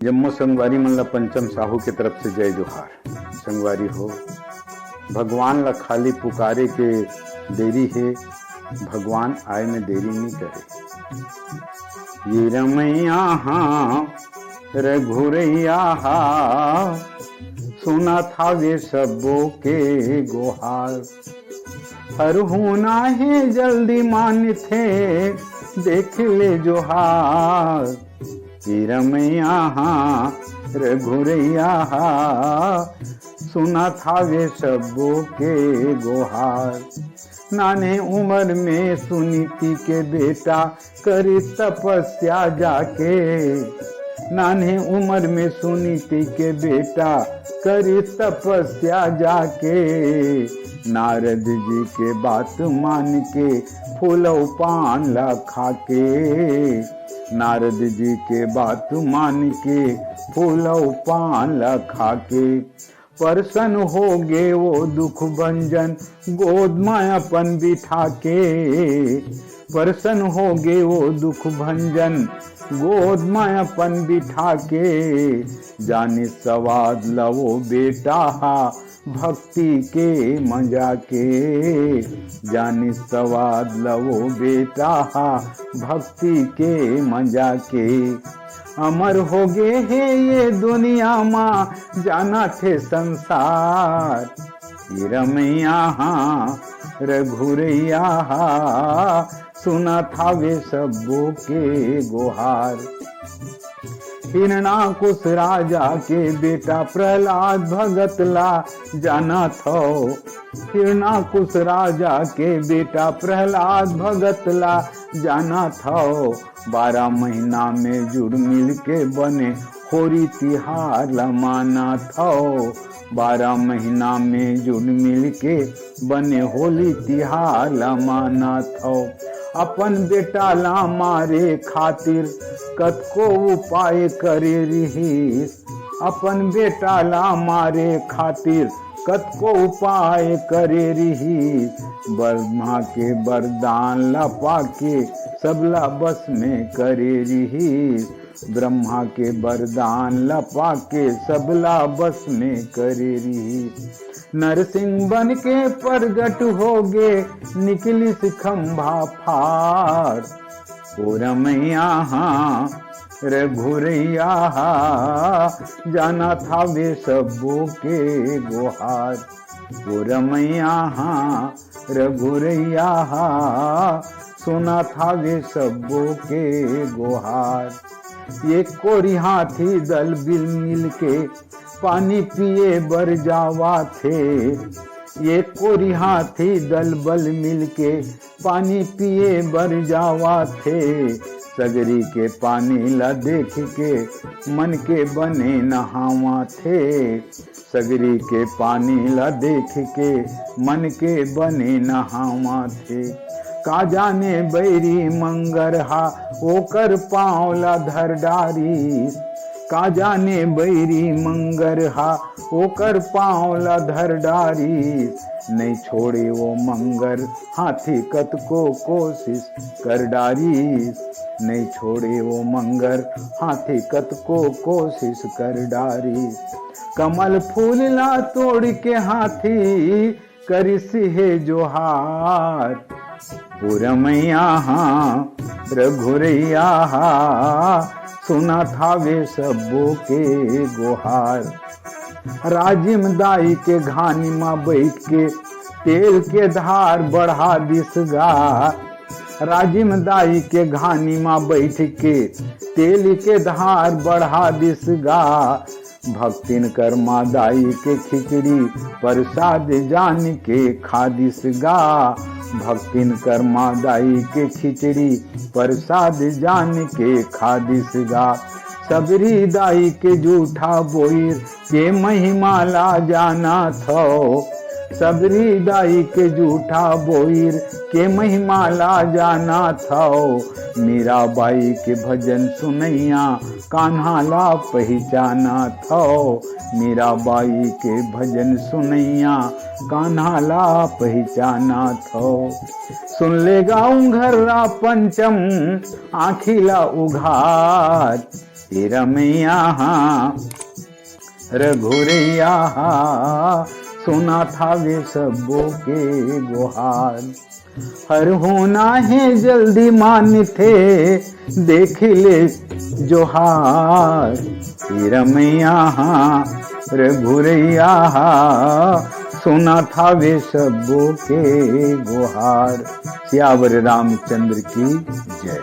जम्मू संगवारी मन ला पंचम साहू के तरफ से जय जोहार। संगवारी हो, भगवान ला खाली पुकारे के देरी है, भगवान आए में देरी नहीं करे। ये रमैया हाँ रघुरैया हाँ, सुना था वे सबों के गुहार। हर होना है जल्दी मान थे, देख ले जोहार। रमैया हाँ रघुरैया हाँ, सुना था वे सबों के गुहार। नाने उम्र में सुनीति के बेटा करी तपस्या जाके, नाने उम्र में सुनीति के बेटा करी तपस्या जाके। नारद जी के बात मान के फूलो पान ला खाके, नारद जी के बात मान के फूलो पान ला खाके। प्रसन्न हो गे वो दुख भंजन गोद में अपन बिठा के, प्रसन्न हो गे वो दुख भंजन गोद में अपन बिठा के। जाने सवाद लवो बेटा हा भक्ति के मजा के, जाने सवाद लवो बेटा हा भक्ति के मजा के। अमर हो गए है ये दुनिया माँ जाना थे संसार। ये रमैया हाँ रघुरैया हाँ, सुना था वे सबों के गुहार। हिरणाकुश राजा के बेटा प्रहलाद भगत ला जाना थो, हिरणाकुश राजा के बेटा प्रहलाद भगत ला जाना थो। 12 महीना में जुड़ मिल के बने होरी तिहार लमाना थो, 12 महीना में जुड़ मिल के बने होली तिहार लमाना थो। अपन बेटा ला मारे खातिर कतको उपाय करे रहीस, अपन बेटा ला मारे खातिर कतको उपाय करे रहीस। ब्रह्मा के वरदान ला पाके सबला बस में करे रहीस, ब्रह्मा के वरदान ला पाके सबला बस में करे रहीस। नरसिंह बन के प्रगट हो गे निकली खंभा फार। ओ रमैया हाँ रघुरैया हाँ, जाना था वे सबों के गुहार। ओ रमैया हाँ रघुरैया हाँ, सुना था वे सबों के गुहार। ये कोरी हाथी दल बिल मिल के पानी पिए बर जावा थे, ये कोरी हाथी दल बल मिल के पानी पिए बर जावा थे। सगरी के पानी ला देख के मन के बने नहावा थे, सगरी के पानी ला देख के मन के बने नहावा थे। का जाने बैरी मंगर हा ओकर पाँव ला धर डारी, का जाने बैरी मंगर हा ओकर पाँव ला धर डारी। नहीं छोड़े वो मंगर हाथी कतको कोशिश कर डारी, नहीं छोड़े वो मंगर हाथी कतको कोशिश कर डारी। कमल फूल ला तोड़ के हाथी करिस है जोहार। ओ रमैया हाँ रघुरैया हाँ, सुना था वे सबों के गुहार। राजिम दाई के घानी माँ बैठ के तेल के धार बढ़ा दिसगा, राजिम दाई के घानी माँ बैठ के तेल के धार बढ़ा दिसगा। भक्तिन कर्मा दाई के खिचड़ी प्रसाद जान के खा दिसगा, भक्तिन कर्मा दाई के खिचड़ी प्रसाद जान के खा दिसगा। सबरी दाई के जूठा बोईर के महिमा ला जाना थो, सबरी दाई के जूठा बोईर के महिमा ला जाना थो। मीरा बाई के भजन सुनैया कान्हा ला पहचाना थो, मीरा बाई के भजन सुनैया कान्हा ला पहचाना थो। सुन ले गाऊं घर्रा पंचम आँखिला उघार, हे रमैया रघुरैया सुना था वे सबों के गुहार। हर होना है जल्दी मान थे देख ले जोहार। हे रमैया रघुरैया सुना था वे सबों के गुहार। सियावर रामचंद्र की जय।